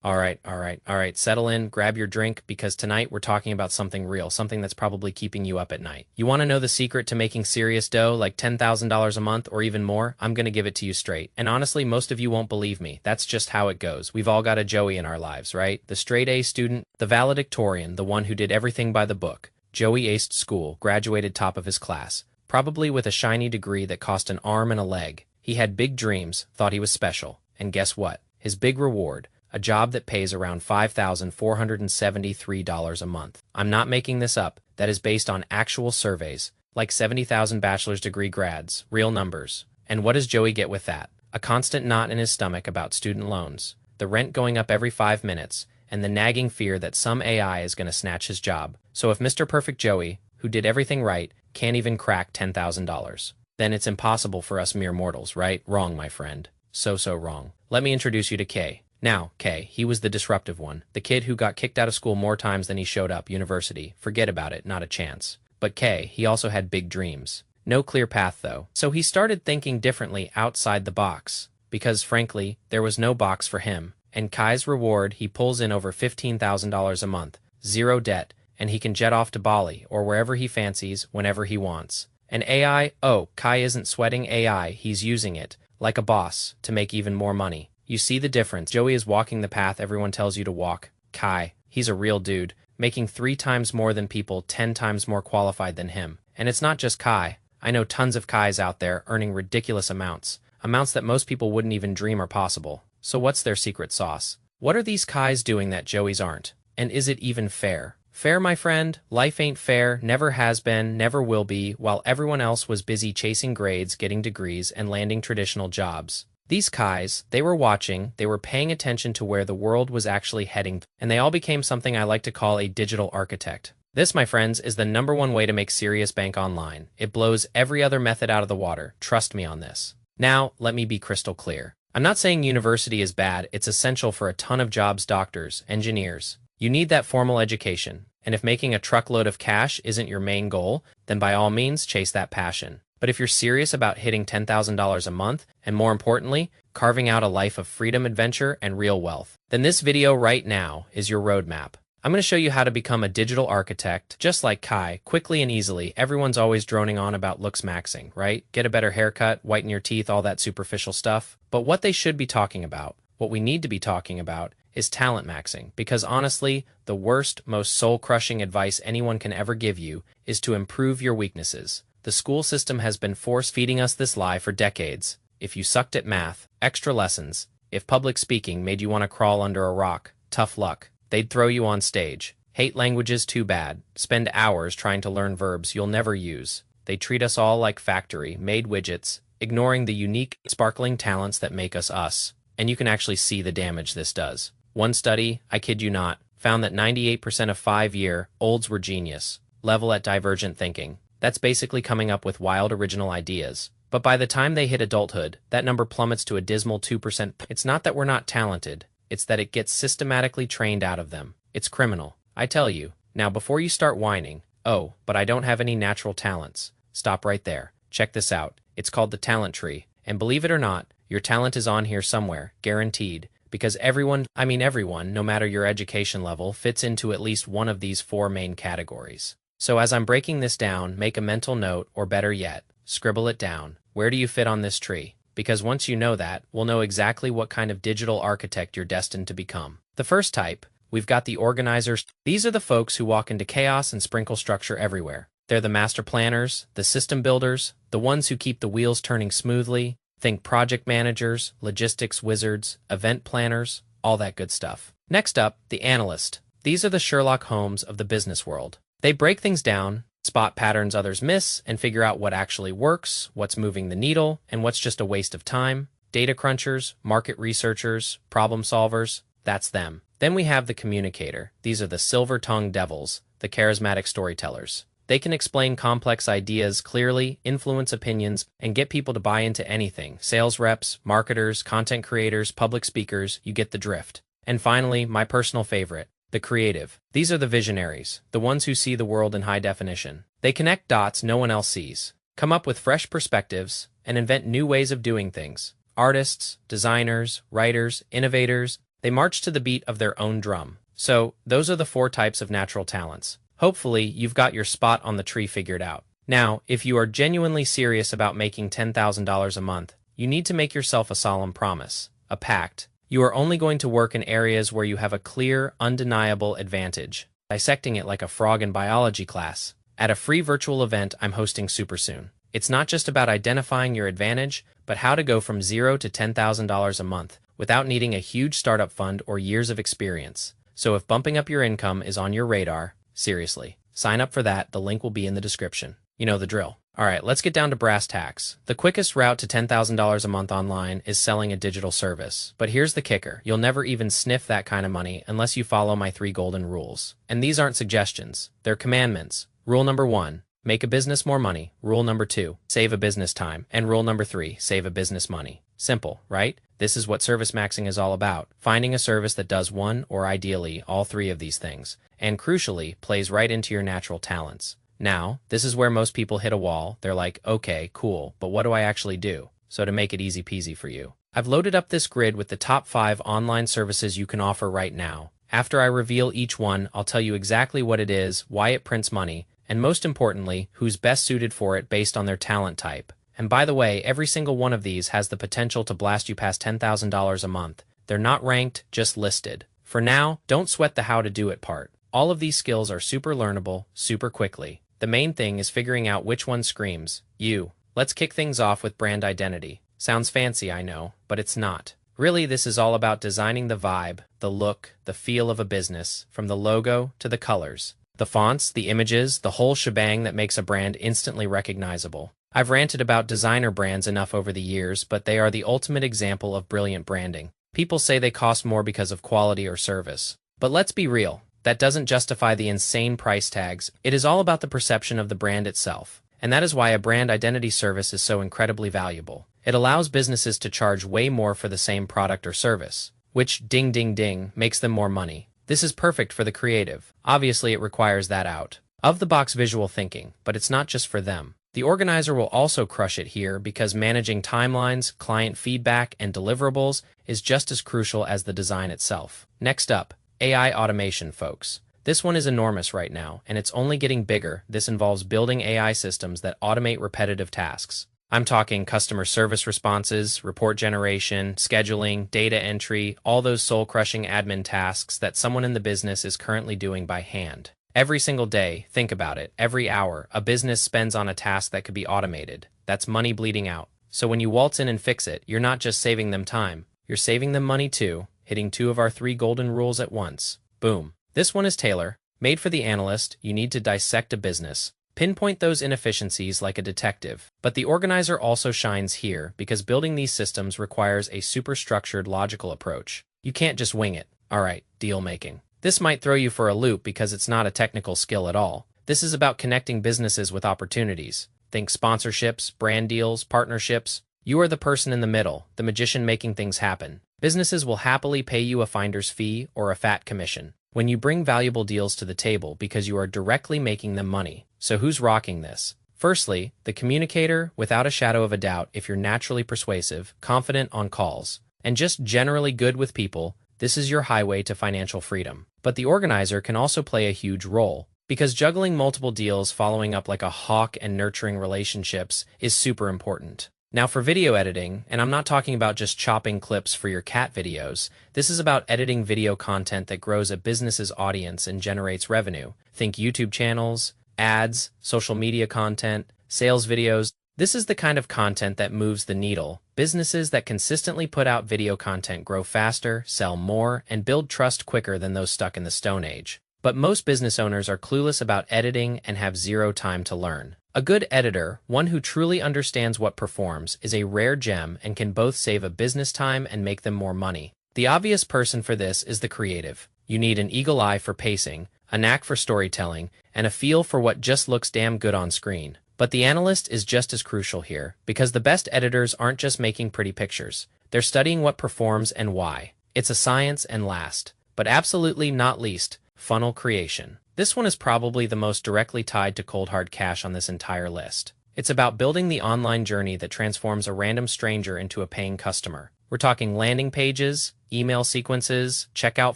All right. Settle in, grab your drink, because tonight we're talking about something real, something that's probably keeping you up at night. You want to know the secret to making serious dough, like $10,000 a month or even more? I'm going to give it to you straight. And honestly, most of you won't believe me. That's just how it goes. We've all got a Joey in our lives, right? The straight A student, the valedictorian, the one who did everything by the book. Joey aced school, graduated top of his class, probably with a shiny degree that cost an arm and a leg. He had big dreams, thought he was special. And guess what? His big reward, a job that pays around $5,473 a month. I'm not making this up. That is based on actual surveys, like 70,000 bachelor's degree grads, real numbers. And what does Joey get with that? A constant knot in his stomach about student loans, the rent going up every 5 minutes, and the nagging fear that some AI is going to snatch his job. So if Mr. Perfect Joey, who did everything right, can't even crack $10,000, then it's impossible for us mere mortals, right? Wrong, my friend. So wrong. Let me introduce you to Kay. Now, Kay, he was the disruptive one, the kid who got kicked out of school more times than he showed up university. Forget about it, not a chance. But Kay, he also had big dreams. No clear path, though. So he started thinking differently outside the box, because frankly, there was no box for him. And Kai's reward, he pulls in over $15,000 a month, zero debt, and he can jet off to Bali or wherever he fancies, whenever he wants. And AI, oh, Kai isn't sweating AI, he's using it, like a boss, to make even more money. You see the difference. Joey is walking the path everyone tells you to walk. Kai, he's a real dude, making 3 times more than people 10 times more qualified than him. And it's not just Kai. I know tons of Kais out there earning ridiculous amounts that most people wouldn't even dream are possible. So what's their secret sauce? What are these Kais doing that Joey's aren't? And is it even fair? Fair, my friend? Life ain't fair, never has been, never will be, while everyone else was busy chasing grades, getting degrees, and landing traditional jobs. These Kais, they were watching, they were paying attention to where the world was actually heading, and they all became something I like to call a digital architect. This, my friends, is the #1 way to make serious bank online. It blows every other method out of the water. Trust me on this. Now, let me be crystal clear. I'm not saying university is bad, it's essential for a ton of jobs, doctors, engineers. You need that formal education, and if making a truckload of cash isn't your main goal, then by all means chase that passion. But if you're serious about hitting $10,000 a month, and more importantly, carving out a life of freedom, adventure, and real wealth, then this video right now is your roadmap. I'm going to show you how to become a digital architect, just like Kai, quickly and easily. Everyone's always droning on about looks maxing, right? Get a better haircut, whiten your teeth, all that superficial stuff. But what they should be talking about, what we need to be talking about, is talent maxing. Because honestly, the worst, most soul-crushing advice anyone can ever give you is to improve your weaknesses. The school system has been force-feeding us this lie for decades. If you sucked at math, extra lessons. If public speaking made you want to crawl under a rock, tough luck. They'd throw you on stage. Hate languages, too bad. Spend hours trying to learn verbs you'll never use. They treat us all like factory-made widgets, ignoring the unique, sparkling talents that make us us. And you can actually see the damage this does. One study, I kid you not, found that 98% of 5-year-olds were genius, level at divergent thinking. That's basically coming up with wild original ideas. But by the time they hit adulthood, that number plummets to a dismal 2%. It's not that we're not talented, it's that it gets systematically trained out of them. It's criminal, I tell you. Now before you start whining, oh, but I don't have any natural talents. Stop right there. Check this out. It's called the talent tree. And believe it or not, your talent is on here somewhere, guaranteed. Because everyone, no matter your education level, fits into at least one of these 4 main categories. So as I'm breaking this down, make a mental note, or better yet, scribble it down. Where do you fit on this tree? Because once you know that, we'll know exactly what kind of digital architect you're destined to become. The first type, we've got the organizers. These are the folks who walk into chaos and sprinkle structure everywhere. They're the master planners, the system builders, the ones who keep the wheels turning smoothly. Think project managers, logistics wizards, event planners, all that good stuff. Next up, the analyst. These are the Sherlock Holmes of the business world. They break things down, spot patterns others miss, and figure out what actually works, what's moving the needle, and what's just a waste of time. Data crunchers, market researchers, problem solvers, that's them. Then we have the communicator. These are the silver-tongued devils, the charismatic storytellers. They can explain complex ideas clearly, influence opinions, and get people to buy into anything. Sales reps, marketers, content creators, public speakers, you get the drift. And finally, my personal favorite, the creative. These are the visionaries, the ones who see the world in high definition. They connect dots no one else sees, come up with fresh perspectives, and invent new ways of doing things. Artists, designers, writers, innovators, They march to the beat of their own drum. So, those are the 4 types of natural talents. Hopefully, you've got your spot on the tree figured out. Now, if you are genuinely serious about making $10,000 a month, you need to make yourself a solemn promise, a pact. You are only going to work in areas where you have a clear, undeniable advantage. Dissecting it like a frog in biology class. At a free virtual event I'm hosting super soon. It's not just about identifying your advantage, but how to go from $0 to $10,000 a month without needing a huge startup fund or years of experience. So if bumping up your income is on your radar, seriously, sign up for that. The link will be in the description. You know the drill. Alright, let's get down to brass tacks. The quickest route to $10,000 a month online is selling a digital service. But here's the kicker. You'll never even sniff that kind of money unless you follow my 3 golden rules. And these aren't suggestions. They're commandments. Rule number 1. Make a business more money. Rule number 2. Save a business time. And rule number 3. Save a business money. Simple, right? This is what ServiceMaxxing is all about. Finding a service that does one, or ideally, all 3 of these things. And crucially, plays right into your natural talents. Now, this is where most people hit a wall. They're like, okay, cool, but what do I actually do? So to make it easy peasy for you, I've loaded up this grid with the top 5 online services you can offer right now. After I reveal each one, I'll tell you exactly what it is, why it prints money, and most importantly, who's best suited for it based on their talent type. And by the way, every single one of these has the potential to blast you past $10,000 a month. They're not ranked, just listed. For now, don't sweat the how to do it part. All of these skills are super learnable, super quickly. The main thing is figuring out which one screams you. Let's kick things off with brand identity. Sounds fancy, I know, but it's not. Really, this is all about designing the vibe, the look, the feel of a business, from the logo to the colors, the fonts, the images, the whole shebang that makes a brand instantly recognizable. I've ranted about designer brands enough over the years, but they are the ultimate example of brilliant branding. People say they cost more because of quality or service. But let's be real. That doesn't justify the insane price tags. It is all about the perception of the brand itself. And that is why a brand identity service is so incredibly valuable. It allows businesses to charge way more for the same product or service, which, ding ding ding, makes them more money. This is perfect for the creative. Obviously, it requires that out-of-the-box visual thinking, but it's not just for them. The organizer will also crush it here because managing timelines, client feedback, and deliverables is just as crucial as the design itself. Next up, AI automation, folks. This one is enormous right now, and it's only getting bigger. This involves building AI systems that automate repetitive tasks. I'm talking customer service responses, report generation, scheduling, data entry, all those soul-crushing admin tasks that someone in the business is currently doing by hand. Every single day, think about it, every hour, a business spends on a task that could be automated. That's money bleeding out. So when you waltz in and fix it, you're not just saving them time, you're saving them money too. Hitting 2 of our 3 golden rules at once. Boom. This one is Taylor. Made for the analyst, you need to dissect a business. Pinpoint those inefficiencies like a detective. But the organizer also shines here because building these systems requires a super structured, logical approach. You can't just wing it. Alright, deal making. This might throw you for a loop because it's not a technical skill at all. This is about connecting businesses with opportunities. Think sponsorships, brand deals, partnerships. You are the person in the middle, the magician making things happen. Businesses will happily pay you a finder's fee or a fat commission when you bring valuable deals to the table because you are directly making them money. So who's rocking this? Firstly, the communicator, without a shadow of a doubt. If you're naturally persuasive, confident on calls, and just generally good with people, this is your highway to financial freedom. But the organizer can also play a huge role, because juggling multiple deals, following up like a hawk, and nurturing relationships is super important. Now for video editing, and I'm not talking about just chopping clips for your cat videos, this is about editing video content that grows a business's audience and generates revenue. Think YouTube channels, ads, social media content, sales videos. This is the kind of content that moves the needle. Businesses that consistently put out video content grow faster, sell more, and build trust quicker than those stuck in the Stone Age. But most business owners are clueless about editing and have zero time to learn. A good editor, one who truly understands what performs, is a rare gem and can both save a business time and make them more money. The obvious person for this is the creative. You need an eagle eye for pacing, a knack for storytelling, and a feel for what just looks damn good on screen. But the analyst is just as crucial here, because the best editors aren't just making pretty pictures. They're studying what performs and why. It's a science. And last, but absolutely not least, funnel creation. This one is probably the most directly tied to cold hard cash on this entire list. It's about building the online journey that transforms a random stranger into a paying customer. We're talking landing pages, email sequences, checkout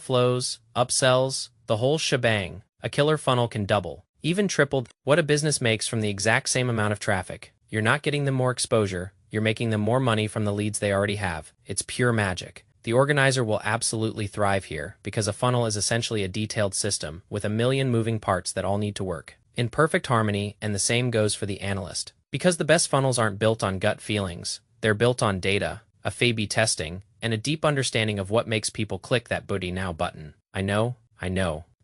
flows, upsells, the whole shebang. A killer funnel can double, even triple, what a business makes from the exact same amount of traffic. You're not getting them more exposure, you're making them more money from the leads they already have. It's pure magic. The organizer will absolutely thrive here because a funnel is essentially a detailed system with a million moving parts that all need to work in perfect harmony, and the same goes for the analyst. Because the best funnels aren't built on gut feelings, they're built on data, a A/B testing, and a deep understanding of what makes people click that booty now button. I know.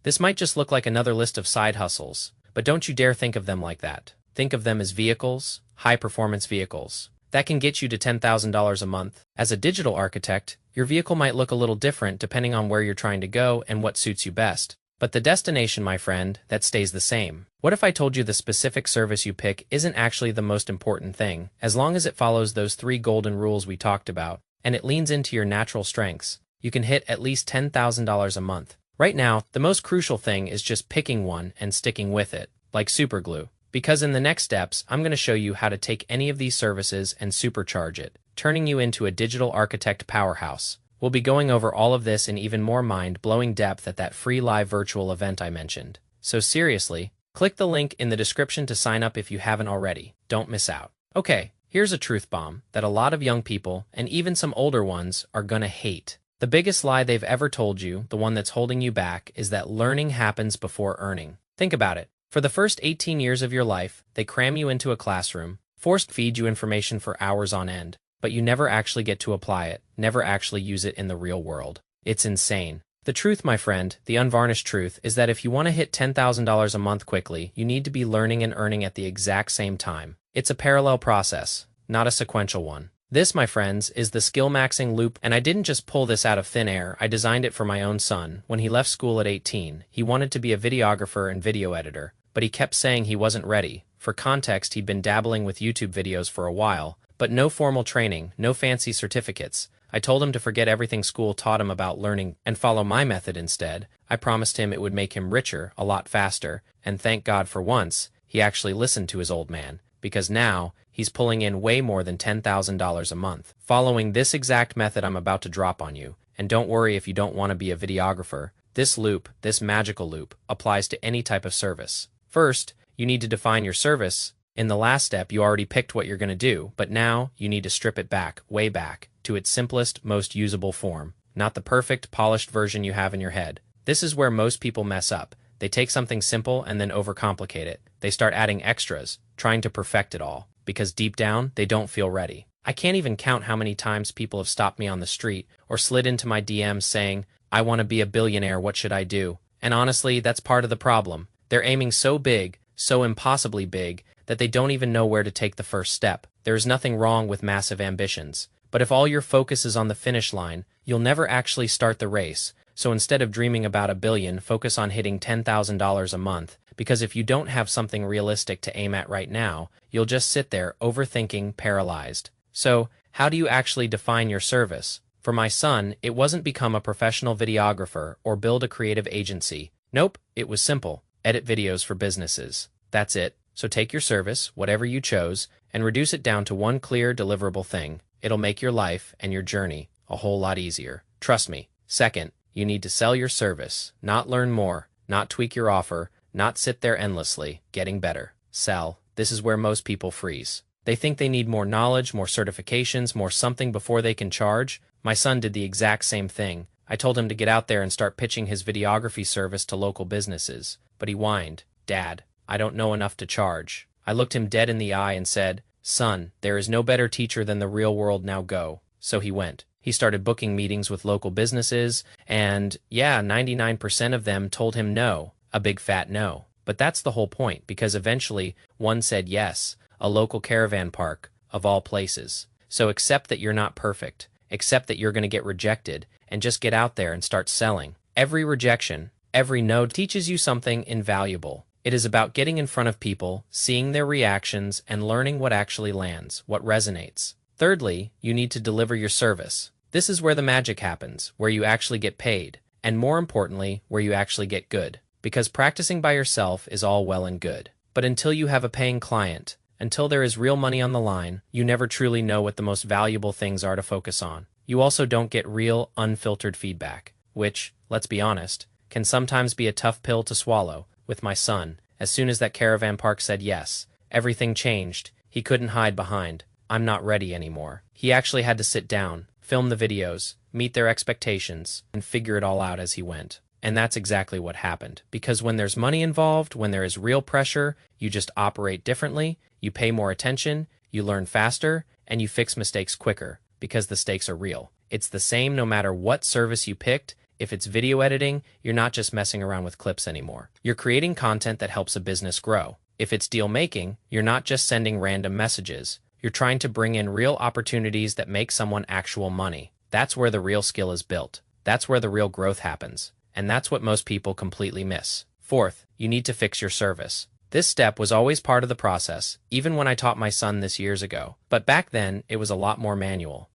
This might just look like another list of side hustles, but don't you dare think of them like that. Think of them as vehicles, high-performance vehicles, that can get you to $10,000 a month. As a digital architect, your vehicle might look a little different depending on where you're trying to go and what suits you best. But the destination, my friend, that stays the same. What if I told you the specific service you pick isn't actually the most important thing, as long as it follows those 3 golden rules we talked about, and it leans into your natural strengths, you can hit at least $10,000 a month. Right now, the most crucial thing is just picking one and sticking with it, like superglue. Because in the next steps, I'm going to show you how to take any of these services and supercharge it, turning you into a digital architect powerhouse. We'll be going over all of this in even more mind-blowing depth at that free live virtual event I mentioned. So seriously, click the link in the description to sign up if you haven't already. Don't miss out. Okay, here's a truth bomb that a lot of young people, and even some older ones, are gonna hate. The biggest lie they've ever told you, the one that's holding you back, is that learning happens before earning. Think about it. For the first 18 years of your life, they cram you into a classroom, forced feed you information for hours on end, but you never actually get to apply it, never actually use it in the real world. It's insane. The truth, my friend, the unvarnished truth, is that if you want to hit $10,000 a month quickly, you need to be learning and earning at the exact same time. It's a parallel process, not a sequential one. This, my friends, is the Skillmaxxing Loop, and I didn't just pull this out of thin air. I designed it for my own son. When he left school at 18, he wanted to be a videographer and video editor, but he kept saying he wasn't ready. For context, he'd been dabbling with YouTube videos for a while, but no formal training, no fancy certificates. I told him to forget everything school taught him about learning and follow my method instead. I promised him it would make him richer a lot faster, and thank God for once, he actually listened to his old man, because now, he's pulling in way more than $10,000 a month, following this exact method I'm about to drop on you. And don't worry if you don't want to be a videographer. This loop, this magical loop, applies to any type of service. First, you need to define your service. In the last step, you already picked what you're going to do, but now you need to strip it back, way back, to its simplest, most usable form, not the perfect, polished version you have in your head. This is where most people mess up. They take something simple and then overcomplicate it. They start adding extras, trying to perfect it all, because deep down, they don't feel ready. I can't even count how many times people have stopped me on the street or slid into my DMs saying, "I want to be a billionaire, what should I do?" And honestly, that's part of the problem. They're aiming so big, so impossibly big, that they don't even know where to take the first step. There is nothing wrong with massive ambitions, but if all your focus is on the finish line, you'll never actually start the race. So instead of dreaming about $1 billion, focus on hitting $10,000 a month, because if you don't have something realistic to aim at right now, you'll just sit there overthinking, paralyzed. So, how do you actually define your service? For my son, it wasn't become a professional videographer or build a creative agency. Nope, it was simple. Edit videos for businesses. That's it. So take your service, whatever you chose, and reduce it down to one clear, deliverable thing. It'll make your life and your journey a whole lot easier. Trust me. Second, you need to sell your service, not learn more, not tweak your offer, not sit there endlessly, getting better. Sell. This is where most people freeze. They think they need more knowledge, more certifications, more something before they can charge. My son did the exact same thing. I told him to get out there and start pitching his videography service to local businesses, but he whined, "Dad, I don't know enough to charge." I looked him dead in the eye and said, "Son, there is no better teacher than the real world, now go." So he went. He started booking meetings with local businesses, and yeah, 99% of them told him no, a big fat no. But that's the whole point, because eventually one said yes, a local caravan park, of all places. So accept that you're not perfect, accept that you're going to get rejected, and just get out there and start selling. Every rejection, every no teaches you something invaluable. It is about getting in front of people, seeing their reactions, and learning what actually lands, what resonates. Thirdly, you need to deliver your service. This is where the magic happens, where you actually get paid, and more importantly, where you actually get good. Because practicing by yourself is all well and good. But until you have a paying client, until there is real money on the line, you never truly know what the most valuable things are to focus on. You also don't get real, unfiltered feedback, which, let's be honest, can sometimes be a tough pill to swallow. With my son, as soon as that caravan park said yes, everything changed. He couldn't hide behind, "I'm not ready anymore." He actually had to sit down, film the videos, meet their expectations, and figure it all out as he went. And that's exactly what happened. Because when there's money involved, when there is real pressure, you just operate differently, you pay more attention, you learn faster, and you fix mistakes quicker, because the stakes are real. It's the same no matter what service you picked. If it's video editing, you're not just messing around with clips anymore. You're creating content that helps a business grow. If it's deal making, you're not just sending random messages. You're trying to bring in real opportunities that make someone actual money. That's where the real skill is built. That's where the real growth happens. And that's what most people completely miss. Fourth, you need to fix your service. This step was always part of the process, even when I taught my son this years ago. But back then, it was a lot more manual.